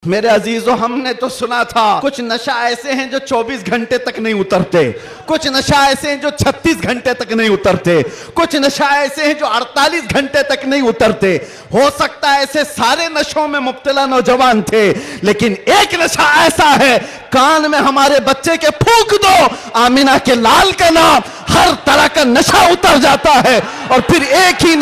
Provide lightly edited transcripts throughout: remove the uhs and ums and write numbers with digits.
मेरे अजीजों, हमने तो सुना था कुछ नशा ऐसे हैं जो 24 घंटे तक नहीं उतरते, कुछ नशा ऐसे हैं जो 36 घंटे तक नहीं उतरते, कुछ नशा ऐसे हैं जो 48 घंटे तक नहीं उतरते। हो सकता है ऐसे सारे नशों में मुब्तला नौजवान थे, लेकिन एक नशा ऐसा है, कान में हमारे बच्चे के फूंक दो आमिना के लाल का नाम, हर तरह का नशा उतर जाता है। और फिर एक ही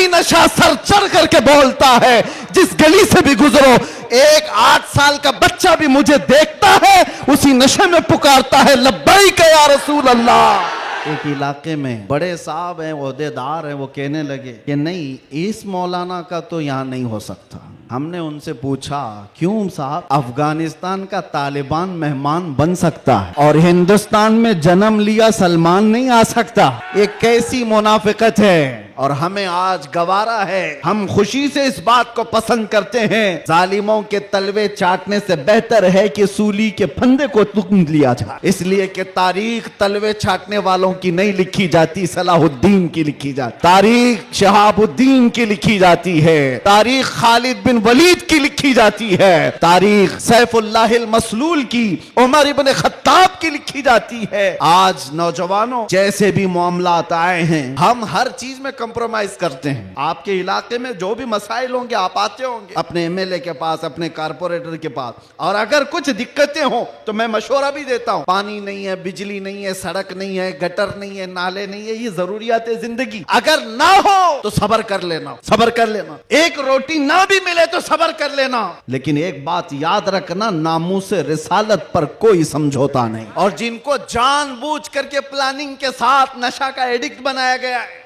नशा सर चढ़ करके बोलता है, जिस गली से भी गुजरो एक 8 साल का बच्चा भी मुझे देखता है, उसी नशे में पुकारता है, लब्बैक या रसूल अल्लाह। एक इलाके में बड़े साहब हैं, ओहदेदार हैं, वो कहने लगे कि नहीं, इस मौलाना का तो यहाँ नहीं हो सकता। हमने उनसे पूछा, क्यों साहब? अफगानिस्तान का तालिबान मेहमान बन सकता है और हिंदुस्तान में जन्म लिया सलमान नहीं आ सकता। ये कैसी मुनाफिकत है। और हमें आज गवारा है, हम खुशी से इस बात को पसंद करते हैं, जालिमों के तलवे चाटने से बेहतर है कि सूली के फंदे को तुम लिया जाए। इसलिए कि तारीख तलवे चाटने वालों की नहीं लिखी जाती, सलाहुद्दीन की लिखी जाती, तारीख शहाबुद्दीन की लिखी जाती है, तारीख खालिद बिन वलीद की लिखी जाती है, तारीख सैफुल्लाहिल मसलूल की, उमर इब्न खत्ताब की लिखी जाती है। आज नौजवानों, जैसे भी मामलात आए हैं, हम हर चीज में कंप्रोमाइज करते हैं। आपके इलाके में जो भी मसाइल होंगे, आप आते होंगे अपने एमएलए के पास, अपने कारपोरेटर के पास, और अगर कुछ दिक्कतें हो तो मैं मशवरा भी देता हूं। पानी नहीं है, बिजली नहीं है, सड़क नहीं है, गटर नहीं है, नाले नहीं है, ये जरूरियात है जिंदगी। अगर ना हो तो सब्र कर लेना, सब्र कर लेना। एक रोटी ना भी मिले तो सब्र कर लेना, लेकिन एक बात याद रखना, नामूसे रिसालत पर कोई समझौता नहीं। और जिनको जानबूझ करके प्लानिंग के साथ नशा का एडिक्ट बनाया गया है,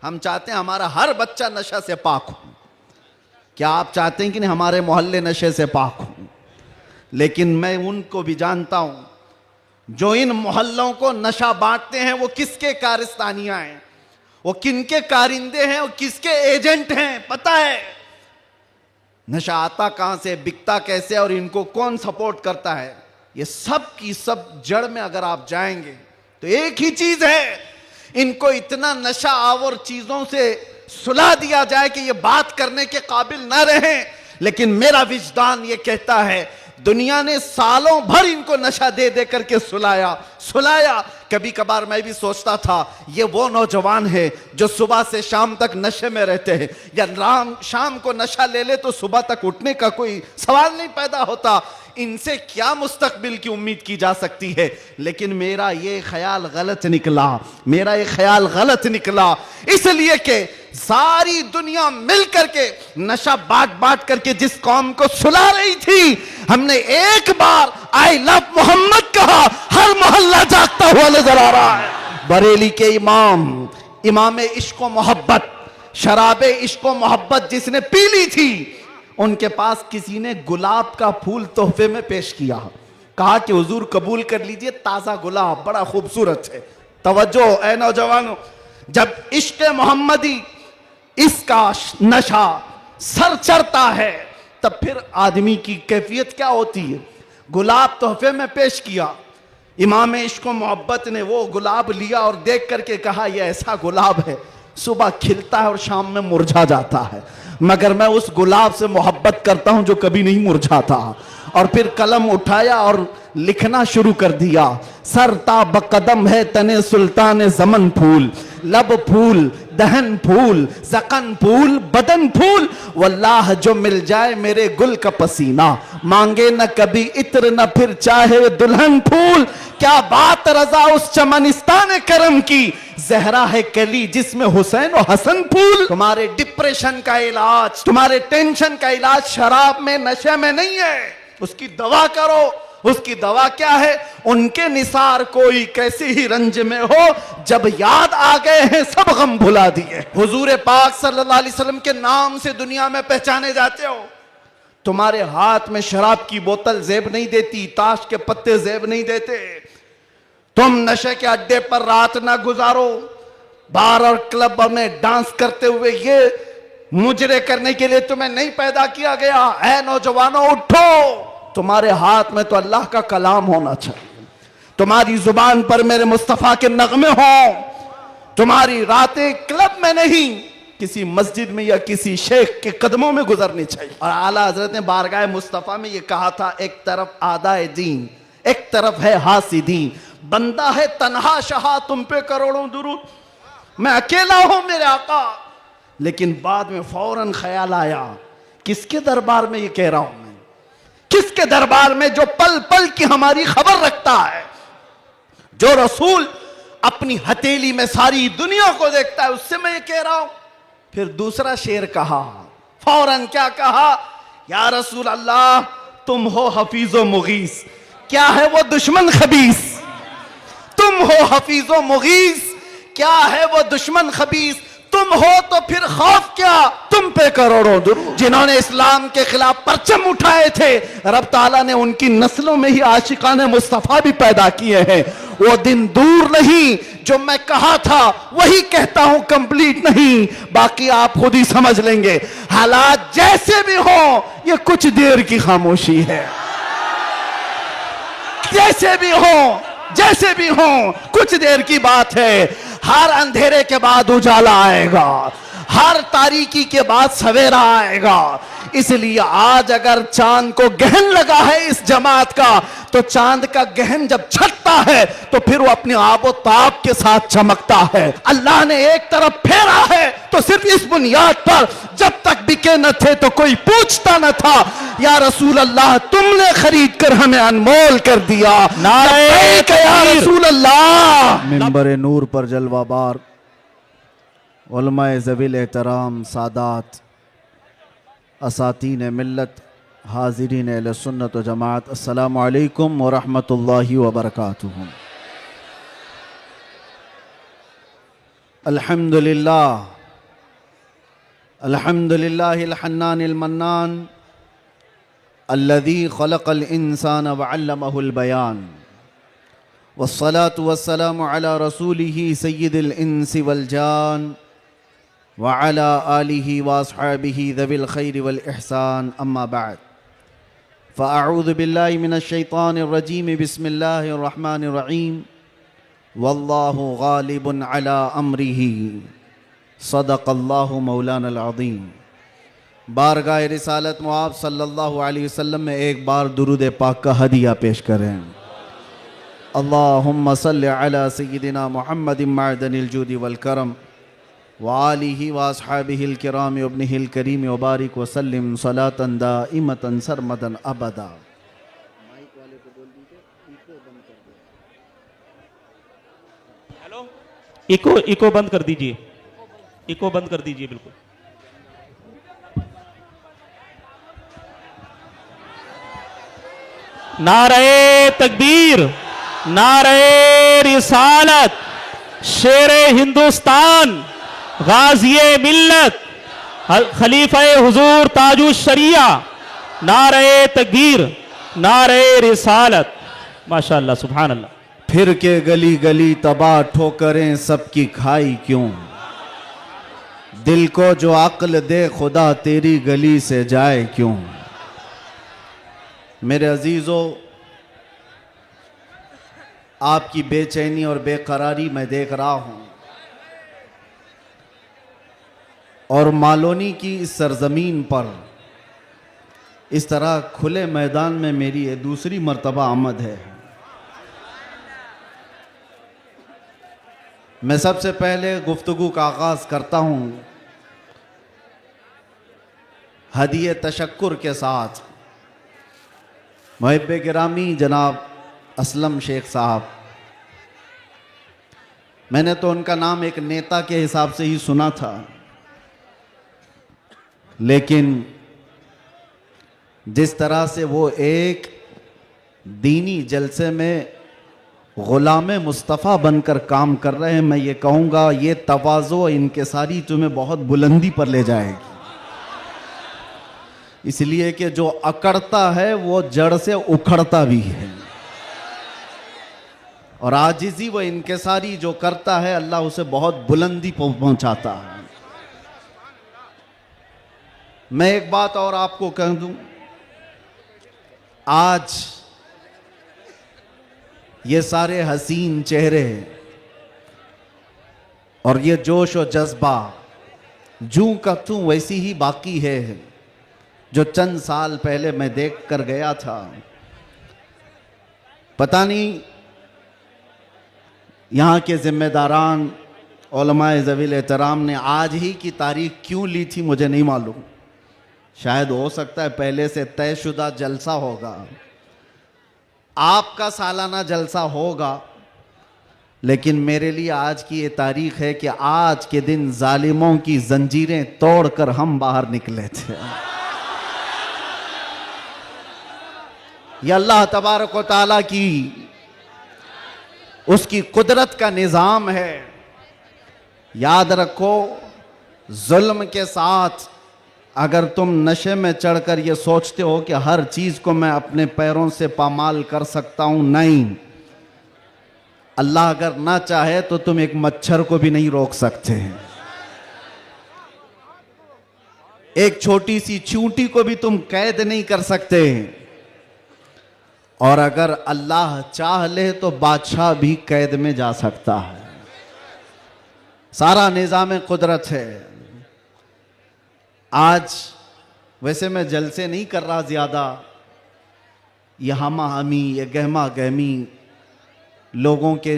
हम चाहते हैं हमारा हर बच्चा नशा से पाक हो। क्या आप चाहते हैं कि नहीं हमारे मोहल्ले नशे से पाक हो? लेकिन मैं उनको भी जानता हूं जो इन मोहल्लों को नशा बांटते हैं, वो किसके कारस्तानियां हैं, वो किनके कारिंदे हैं, वो किसके एजेंट हैं, पता है। नशा आता कहां से, बिकता कैसे, और इनको कौन सपोर्ट करता है, ये सब की सब जड़ में अगर आप जाएंगे तो एक ही चीज है, इनको इतना नशा आवर चीजों से सुला दिया जाए कि ये बात करने के काबिल ना रहे। लेकिन मेरा विजदान ये कहता है, दुनिया ने सालों भर इनको नशा दे दे करके सुलाया। कभी कभार मैं भी सोचता था, ये वो नौजवान है जो सुबह से शाम तक नशे में रहते हैं, या शाम को नशा ले ले तो सुबह तक उठने का कोई सवाल नहीं पैदा होता, इनसे क्या मुस्तकबिल की उम्मीद की जा सकती है। लेकिन मेरा ये ख्याल गलत निकला, इसलिए कि सारी दुनिया मिल करके नशा बांट करके जिस कौम को सुला रही थी, हमने एक बार आई लव मोहम्मद कहा, हर मोहल्ला जागता हुआ नजर आ रहा है। बरेली के इमाम इश्क व मोहब्बत, शराबे इश्क व मोहब्बत जिसने पी ली थी, उनके पास किसी ने गुलाब का फूल तोहफे में पेश किया, कहा कि हुजूर कबूल कर लीजिए, ताजा गुलाब बड़ा खूबसूरत है। तवज्जो ए नौजवानों, जब इश्क मोहम्मदी, इसका नशा सर चढ़ता है, तब फिर आदमी की कैफियत क्या होती है। गुलाब तोहफे में पेश किया, इमाम इश्क मोहब्बत ने वो गुलाब लिया और देख करके कहा, यह ऐसा गुलाब है, सुबह खिलता है और शाम में मुरझा जाता है, मगर मैं उस गुलाब से मोहब्बत करता हूं जो कभी नहीं मुरझाता। और फिर कलम उठाया और लिखना शुरू कर दिया, सर ता बकदम है तने सुल्तान ज़मन फूल, लब फूल, दहन फूल, ज़क़न फूल, बदन फूल, वल्लाह जो मिल जाए मेरे गुल का पसीना, मांगे न कभी इत्र न फिर चाहे दुल्हन फूल। क्या बात रजा उस चमनिस्तान करम की, जहरा है कली जिसमें हुसैन और हसन फूल। तुम्हारे डिप्रेशन का इलाज, तुम्हारे टेंशन का इलाज शराब में, नशे में नहीं है, उसकी दवा करो। उसकी दवा क्या है? उनके निसार कोई कैसी ही रंज में हो, जब याद आ गए हैं सब गम भुला दिए। हुजूर पाक सल्लल्लाहु अलैहि वसल्लम के नाम से दुनिया में पहचाने जाते हो, तुम्हारे हाथ में शराब की बोतल जेब नहीं देती, ताश के पत्ते जेब नहीं देते। तुम नशे के अड्डे पर रात ना गुजारो, बार और क्लब में डांस करते हुए, ये मुजरे करने के लिए तुम्हें नहीं पैदा किया गया। ऐ नौजवानों, उठो, तुम्हारे हाथ में तो अल्लाह का कलाम होना चाहिए, तुम्हारी जुबान पर मेरे मुस्तफा के नगमे हों, तुम्हारी रातें क्लब में नहीं, किसी मस्जिद में या किसी शेख के कदमों में गुजरनी चाहिए। और आला हजरत ने बारगाह मुस्तफ़ा में ये कहा था, एक तरफ आदाए दीन, एक तरफ है हासिदीन, बंदा है तन्हा शहा, तुम पे करोड़ों दुरूद, मैं अकेला हूं मेरे आका। लेकिन बाद में फौरन ख्याल आया, किसके दरबार में ये कह रहा हूं मैं, किसके दरबार में जो पल पल की हमारी खबर रखता है, जो रसूल अपनी हथेली में सारी दुनिया को देखता है, उससे मैं ये कह रहा हूं। फिर दूसरा शेर कहा, फौरन क्या कहा, या रसूल अल्लाह तुम हो हफीजो मुगीस, क्या है वो दुश्मन खबीस, तुम हो हफीजो मुगीस, क्या है वो दुश्मन खबीस, तुम हो तो फिर खौफ क्या, तुम पे करोड़ों दुरूद। जिन्होंने इस्लाम के खिलाफ परचम उठाए थे, रब ताला ने उनकी नस्लों में ही आशिकाने मुस्तफा भी पैदा किए हैं। वो दिन दूर नहीं, जो मैं कहा था वही कहता हूं, कंप्लीट नहीं, बाकी आप खुद ही समझ लेंगे। हालात जैसे भी हो, ये कुछ देर की खामोशी है। जैसे भी हो, जैसे भी हो, कुछ देर की बात है। हर अंधेरे के बाद उजाला आएगा, हर तारीकी के बाद सवेरा आएगा। इसलिए आज अगर चांद को गहन लगा है इस जमात का, तो चांद का गहन जब छटता है तो फिर वो अपने आबो ताब के साथ चमकता है। अल्लाह ने एक तरफ फेरा है तो सिर्फ इस बुनियाद पर, जब तक बिके न थे तो कोई पूछता न था, या रसूल अल्लाह तुमने खरीद कर हमें अनमोल कर दिया। नारे या रसूल अल्लाह। मिंबर नूर पर जलवाबार उलमाए ज़वील एहतराम सादात असातीन मिल्लत हाज़रीन अहले सुन्नत व जमात, अस्सलामु अलैकुम व रहमतुल्लाहि व बरकातुहू। अल्हम्दुलिल्लाह अल्हम्दुलिल्लाहिल हन्नानिल मन्नान अल्लज़ी खलक़ल इंसान व अल्लमहुल बयान, वस्सलातु वस्सलामु अला रसूलिही सय्यिदिल इंसी वल जान व अला आलिही व अस्हाबिही ज़विल खैरि वल इहसान, अम्मा बाद। फ़अऊज़ु बिल्लाहि मिनश शैतानिर रजीम, बिस्मिल्लाहिर रहमानिर रहीम, वल्लाहु गालिबुन अला अम्रिही, सदक़ल्लाहु मौलानल अज़ीम। बारगाह रिसालत मुआब सल्लल्लाहु अलैहि वसल्लम में एक बार दुरूद पाक का हदिया पेश करें। अल्लाहुम्मा सल्लि अला सय्यिदिना मुहम्मदिन मअदनिल जूदि वल करम व आलिहि व अस्हाबिहिल किराम व इब्निहिल करीम व बारिक व सल्लिम सलातन दाइमतन सरमदन अबदा। हेलो, इको बंद कर दीजिए, इको बंद कर दीजिए बिल्कुल। नारे तकबीर, नारे रिसालत, शेरे हिंदुस्तान, गाज़िए मिल्लत, खलीफा हुजूर ताजुश शरिया, नारे तकबीर, नारे रिसालत, माशाअल्लाह सुभान अल्लाह। फिर के गली गली तबाह ठोकरें सबकी खाई क्यों, दिल को जो अक्ल दे खुदा तेरी गली से जाए क्यों। मेरे अजीज़ों, आपकी बेचैनी और बेकरारी मैं देख रहा हूँ, और मालोनी की इस सरजमीन पर इस तरह खुले मैदान में मेरी ये दूसरी मर्तबा आमद है। मैं सबसे पहले गुफ्तगू का आगाज़ करता हूँ हदिये तशक्कुर के साथ। मुहिब्बे गिरामी जनाब असलम शेख साहब, मैंने तो उनका नाम एक नेता के हिसाब से ही सुना था, लेकिन जिस तरह से वो एक दीनी जलसे में ग़ुलाम मुस्तफ़ा बनकर काम कर रहे हैं, मैं ये कहूँगा ये तवाज़ो इनकिसारी तुम्हें बहुत बुलंदी पर ले जाएगी। इसलिए कि जो अकड़ता है वो जड़ से उखड़ता भी है, और आजिज़ी व इनकिसारी जो करता है अल्लाह उसे बहुत बुलंदी पहुंचाता है। मैं एक बात और आपको कह दूं, आज ये सारे हसीन चेहरे और ये जोश और जज्बा जूं का तू वैसी ही बाकी है जो चंद साल पहले मैं देख कर गया था। पता नहीं यहाँ के जिम्मेदारान उलमाए ज़वील एहतराम ने आज ही की तारीख क्यों ली थी मुझे नहीं मालूम। शायद हो सकता है पहले से तयशुदा जलसा होगा, आपका सालाना जलसा होगा, लेकिन मेरे लिए आज की ये तारीख है कि आज के दिन जालिमों की जंजीरें तोड़कर हम बाहर निकले थे। यह अल्लाह तबारक व तआला की उसकी कुदरत का निज़ाम है। याद रखो, जुल्म के साथ अगर तुम नशे में चढ़कर ये सोचते हो कि हर चीज को मैं अपने पैरों से पामाल कर सकता हूं, नहीं, अल्लाह अगर ना चाहे तो तुम एक मच्छर को भी नहीं रोक सकते हैं, एक छोटी सी चींटी को भी तुम कैद नहीं कर सकते। और अगर अल्लाह चाह ले तो बादशाह भी कैद में जा सकता है। सारा निज़ाम कुदरत है। आज वैसे मैं जलसे नहीं कर रहा ज्यादा, ये हमा हमी, ये गहमा गहमी लोगों के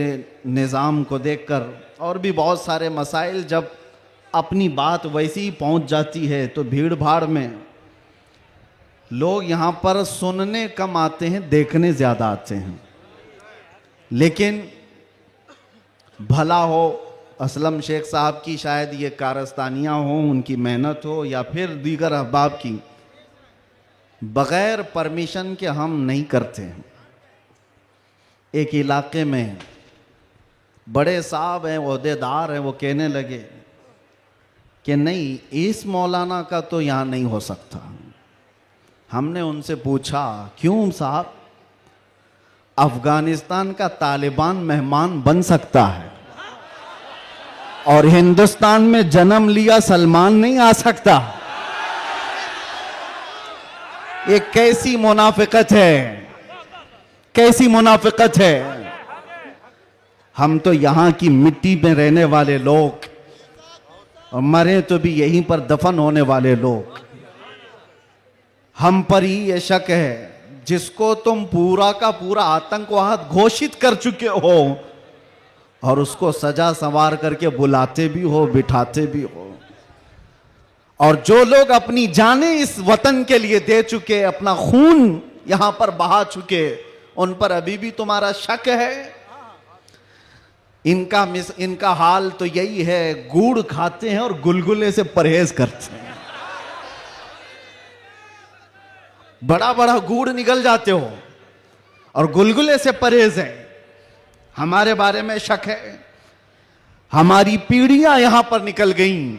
निज़ाम को देखकर और भी बहुत सारे मसाइल, जब अपनी बात वैसी ही पहुंच जाती है तो भीड़ भाड़ में लोग यहाँ पर सुनने कम आते हैं, देखने ज़्यादा आते हैं। लेकिन भला हो असलम शेख साहब की, शायद ये कारस्तानियाँ हों, उनकी मेहनत हो, या फिर दीगर अहबाब की, बग़ैर परमिशन के हम नहीं करते हैं। एक इलाके में बड़े साहब हैं, ओहदेदार हैं, वो कहने लगे कि नहीं, इस मौलाना का तो यहाँ नहीं हो सकता। हमने उनसे पूछा क्यों साहब? अफगानिस्तान का तालिबान मेहमान बन सकता है और हिंदुस्तान में जन्म लिया सलमान नहीं आ सकता। ये कैसी मुनाफिकत है, कैसी मुनाफिकत है। हम तो यहां की मिट्टी में रहने वाले लोग और मरे तो भी यहीं पर दफन होने वाले लोग। हम पर ही ये शक है, जिसको तुम पूरा का पूरा आतंकवाद घोषित कर चुके हो और उसको सजा संवार करके बुलाते भी हो, बिठाते भी हो। और जो लोग अपनी जानें इस वतन के लिए दे चुके, अपना खून यहां पर बहा चुके, उन पर अभी भी तुम्हारा शक है। इनका हाल तो यही है, गुड़ खाते हैं और गुलगुले से परहेज करते हैं। बड़ा बड़ा गुड़ निकल जाते हो और गुलगुले से परहेज है। हमारे बारे में शक है। हमारी पीढ़ियां यहां पर निकल गईं।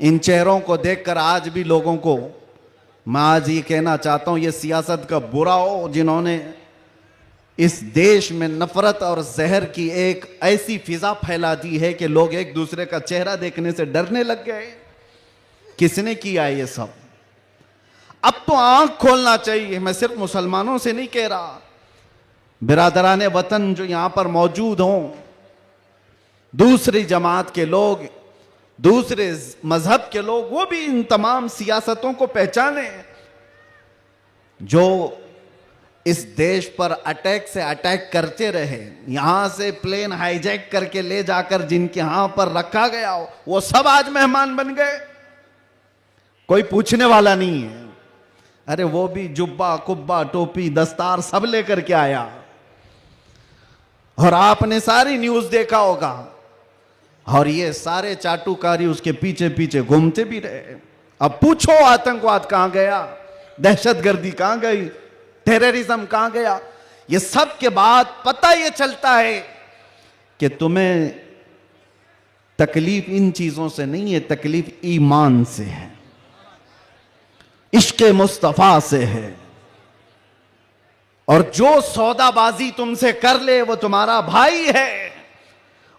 इन चेहरों को देखकर आज भी लोगों को मैं आज ये कहना चाहता हूं, ये सियासत का बुरा हो जिन्होंने इस देश में नफरत और जहर की एक ऐसी फिजा फैला दी है कि लोग एक दूसरे का चेहरा देखने से डरने लग गए। किसने किया ये सब? अब तो आंख खोलना चाहिए। मैं सिर्फ मुसलमानों से नहीं कह रहा, बिरादराने वतन जो यहां पर मौजूद हों, दूसरी जमात के लोग, दूसरे मजहब के लोग, वो भी इन तमाम सियासतों को पहचाने जो इस देश पर अटैक से अटैक करते रहे। यहां से प्लेन हाईजैक करके ले जाकर जिनके यहां पर रखा गया हो, वो सब आज मेहमान बन गए। कोई पूछने वाला नहीं है। अरे वो भी जुब्बा कुब्बा टोपी दस्तार सब लेकर के आया। और आपने सारी न्यूज देखा होगा, और ये सारे चाटुकारी उसके पीछे पीछे घूमते भी रहे। अब पूछो आतंकवाद कहां गया, दहशतगर्दी कहां गई, टेररिज्म कहां गया? ये सब के बाद पता ये चलता है कि तुम्हें तकलीफ इन चीजों से नहीं है, तकलीफ ईमान से है, इश्क़ मुस्तफा से है। और जो सौदाबाजी तुमसे कर ले वो तुम्हारा भाई है,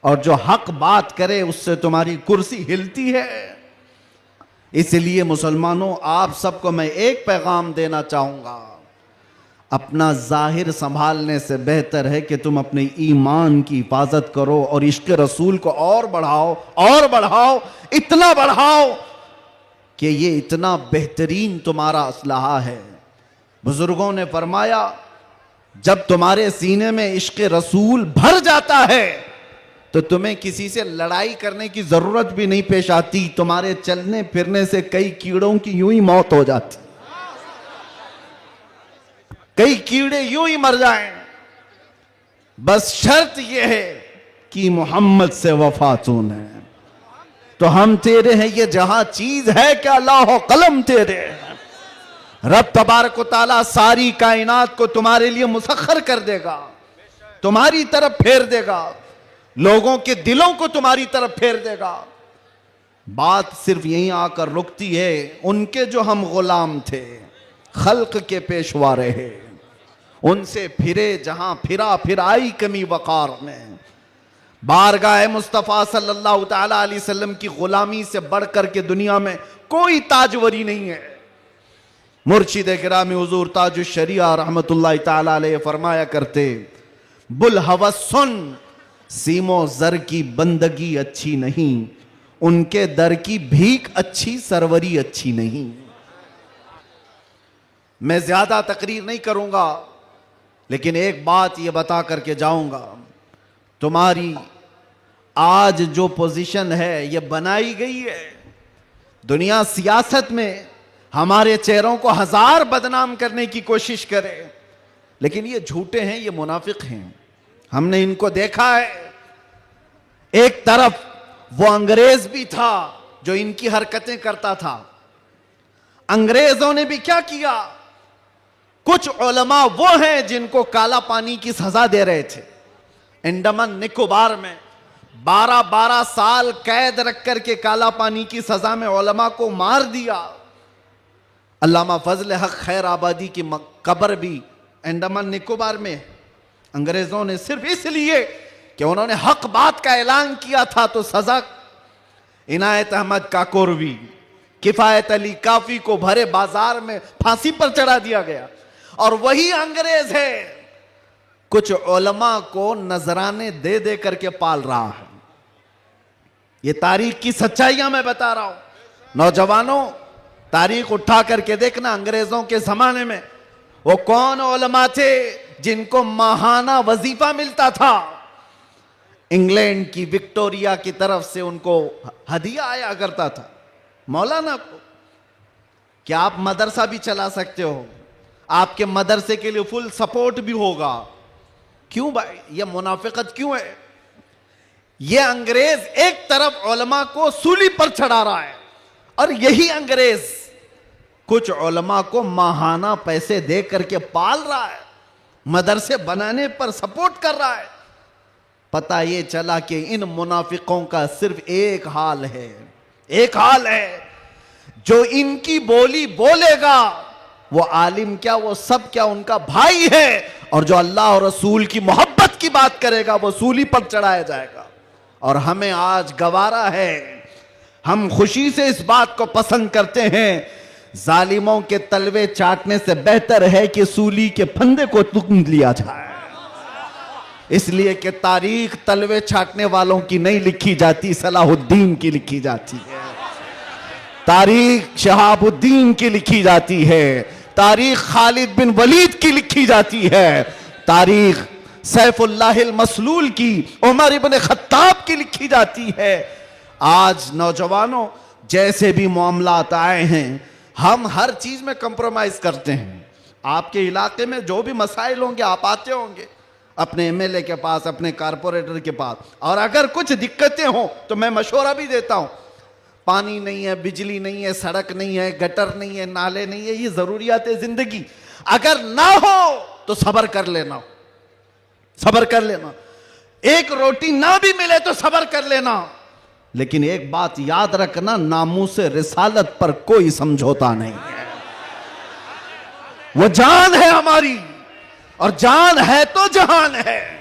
और जो हक बात करे उससे तुम्हारी कुर्सी हिलती है। इसलिए मुसलमानों, आप सबको मैं एक पैगाम देना चाहूंगा, अपना जाहिर संभालने से बेहतर है कि तुम अपने ईमान की हिफाजत करो और इश्क रसूल को और बढ़ाओ, इतना बढ़ाओ कि ये इतना बेहतरीन तुम्हारा असलहा है। बुजुर्गों ने फरमाया, जब तुम्हारे सीने में इश्क रसूल भर जाता है तो तुम्हें किसी से लड़ाई करने की जरूरत भी नहीं पेश आती। तुम्हारे चलने फिरने से कई कीड़ों की यूं ही मौत हो जाती, कई कीड़े यूं ही मर जाएं। बस शर्त यह है कि मोहम्मद से वफा तूने, तो हम तेरे हैं। ये जहां चीज है कि अल्लाह कलम तेरे हैं। रब तबारक व तआला सारी कायनात को तुम्हारे लिए मुसख्खर कर देगा, तुम्हारी तरफ फेर देगा, लोगों के दिलों को तुम्हारी तरफ फेर देगा। बात सिर्फ यहीं आकर रुकती है। उनके जो हम गुलाम थे, खल्क के पेशवा रहे, उनसे फिरे जहां फिर आई कमी वकार में। बारगाह मुस्तफ़ा सल्लल्लाहु तआला अलैहि वसल्लम की गुलामी से बढ़कर के दुनिया में कोई ताजवरी नहीं है। मुर्शिद गिरामी हुजूर ताजुश शरिया रहमतुल्लाह तआला अलैहि फरमाया करते, बुल हवस सुन, सीमो जर की बंदगी अच्छी नहीं, उनके दर की भीख अच्छी, सरवरी अच्छी नहीं। मैं ज्यादा तकरीर नहीं करूंगा, लेकिन एक बात यह बता करके जाऊंगा, तुम्हारी आज जो पोजीशन है यह बनाई गई है। दुनिया सियासत में हमारे चेहरों को हजार बदनाम करने की कोशिश करे, लेकिन ये झूठे हैं, ये मुनाफिक हैं। हमने इनको देखा है। एक तरफ वो अंग्रेज भी था जो इनकी हरकतें करता था। अंग्रेजों ने भी क्या किया, कुछ उलमा वो हैं जिनको काला पानी की सजा दे रहे थे। अंडमान निकोबार में 12-12 साल कैद रख करके काला पानी की सजा में उलमा को मार दिया। अल्लामा फजल हक खैर आबादी की कब्र भी अंडमान निकोबार में। अंग्रेजों ने सिर्फ इसलिए कि उन्होंने हक बात का ऐलान किया था तो सजा। इनायत अहमद काकोरवी, किफायत अली काफी को भरे बाजार में फांसी पर चढ़ा दिया गया। और वही अंग्रेज है कुछ उलमा को नजराने दे दे करके पाल रहा है। ये तारीख की सच्चाइयां मैं बता रहा हूं। नौजवानों, तारीख उठा करके देखना, अंग्रेजों के जमाने में वो कौन उलमा थे जिनको माहाना वजीफा मिलता था। इंग्लैंड की विक्टोरिया की तरफ से उनको हदिया आया करता था। मौलाना को क्या आप मदरसा भी चला सकते हो, आपके मदरसे के लिए फुल सपोर्ट भी होगा। क्यों भाई, ये मुनाफिकत क्यों है? ये अंग्रेज एक तरफ उलमा को सूली पर चढ़ा रहा है और यही अंग्रेज कुछ उलमा को माहाना पैसे दे करके पाल रहा है, मदरसे बनाने पर सपोर्ट कर रहा है। पता ये चला कि इन मुनाफिकों का सिर्फ एक हाल है, एक हाल है, जो इनकी बोली बोलेगा वो आलिम क्या, वो सब क्या, उनका भाई है। और जो अल्लाह और रसूल की मोहब्बत की बात करेगा वो सूली पर चढ़ाया जाएगा। और हमें आज गवारा है, हम खुशी से इस बात को पसंद करते हैं, जालिमों के तलवे चाटने से बेहतर है कि सूली के फंदे को तुम लिया जाए। इसलिए कि तारीख तलवे छाटने वालों की नहीं लिखी जाती, सलाहुद्दीन की लिखी जाती है। तारीख शहाबुद्दीन की लिखी जाती है, तारीख खालिद बिन वलीद की लिखी जाती है, तारीख सैफुल्लाहिल मसलूल की, उमर इब्न खत्ताब की लिखी जाती है। आज नौजवानों, जैसे भी मामलात आए हैं, हम हर चीज में कंप्रोमाइज करते हैं। आपके इलाके में जो भी मसाइल होंगे आप आते होंगे अपने एमएलए के पास, अपने कारपोरेटर के पास, और अगर कुछ दिक्कतें हो तो मैं मशवरा भी देता हूं। पानी नहीं है, बिजली नहीं है, सड़क नहीं है, गटर नहीं है, नाले नहीं है, ये जरूरियात है जिंदगी। अगर ना हो तो सब्र कर लेना, सब्र कर लेना। एक रोटी ना भी मिले तो सब्र कर लेना, लेकिन एक बात याद रखना, नामूसे रिसालत पर कोई समझौता नहीं है। वो जान है हमारी, और जान है तो जहान है।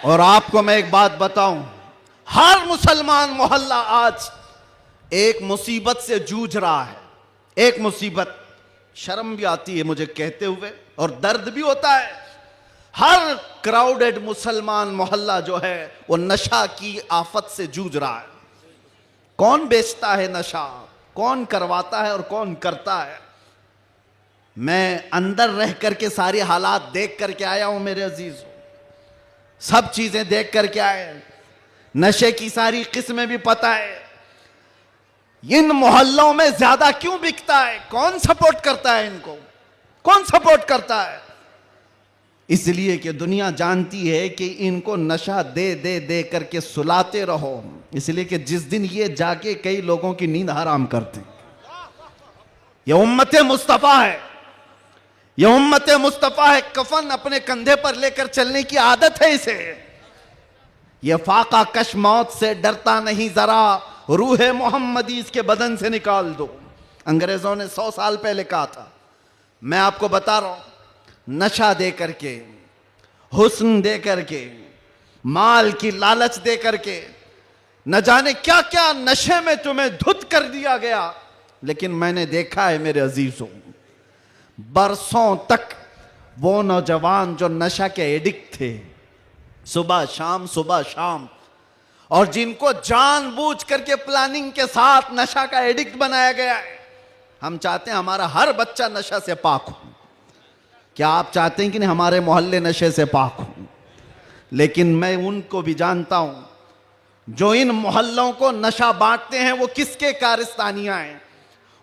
और आपको मैं एक बात बताऊं, हर मुसलमान मोहल्ला आज एक मुसीबत से जूझ रहा है। एक मुसीबत, शर्म भी आती है मुझे कहते हुए और दर्द भी होता है। हर क्राउडेड मुसलमान मोहल्ला जो है वो नशा की आफत से जूझ रहा है। कौन बेचता है नशा, कौन करवाता है और कौन करता है। मैं अंदर रह करके सारे हालात देख करके आया हूं मेरे अजीज, सब चीजें देख करके आए, नशे की सारी किस्में भी पता है। इन मोहल्लों में ज्यादा क्यों बिकता है, कौन सपोर्ट करता है इनको, कौन सपोर्ट करता है? इसलिए कि दुनिया जानती है कि इनको नशा दे दे दे करके सुलाते रहो, इसलिए कि जिस दिन ये जाके कई लोगों की नींद हराम करते। ये उम्मते मुस्तफा है, ये उम्मते मुस्तफा है। कफन अपने कंधे पर लेकर चलने की आदत है इसे। ये फाका कश मौत से डरता नहीं जरा, रूह मोहम्मदी इसके बदन से निकाल दो। अंग्रेजों ने 100 साल पहले कहा था। मैं आपको बता रहा हूं, नशा दे करके, हुस्न दे करके, माल की लालच दे करके, न जाने क्या क्या नशे में तुम्हें धुत कर दिया गया। लेकिन मैंने देखा है मेरे अजीजों, बरसों तक वो नौजवान जो नशा के एडिक्ट थे, सुबह शाम, और जिनको जानबूझ करके प्लानिंग के साथ नशा का एडिक्ट बनाया गया है। हम चाहते हैं हमारा हर बच्चा नशा से पाक हो। क्या आप चाहते हैं कि नहीं हमारे मोहल्ले नशे से पाक हो? लेकिन मैं उनको भी जानता हूं जो इन मोहल्लों को नशा बांटते हैं, वो किसके कारस्तानियां हैं,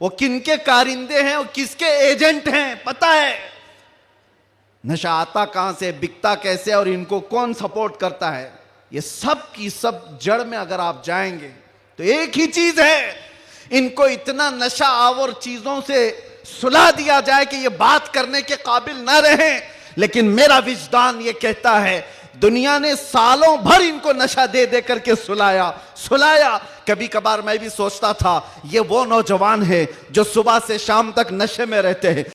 वो किनके कारिंदे हैं, वो किसके एजेंट हैं, पता है। नशा आता कहां से, बिकता कैसे और इनको कौन सपोर्ट करता है, ये सब की सब जड़ में अगर आप जाएंगे तो एक ही चीज है, इनको इतना नशा आवर चीजों से सुला दिया जाए कि ये बात करने के काबिल ना रहे। लेकिन मेरा विजदान ये कहता है, दुनिया ने सालों भर इनको नशा दे दे करके सुलाया। कभी कभार मैं भी सोचता था ये वो नौजवान है जो सुबह से शाम तक नशे में रहते हैं।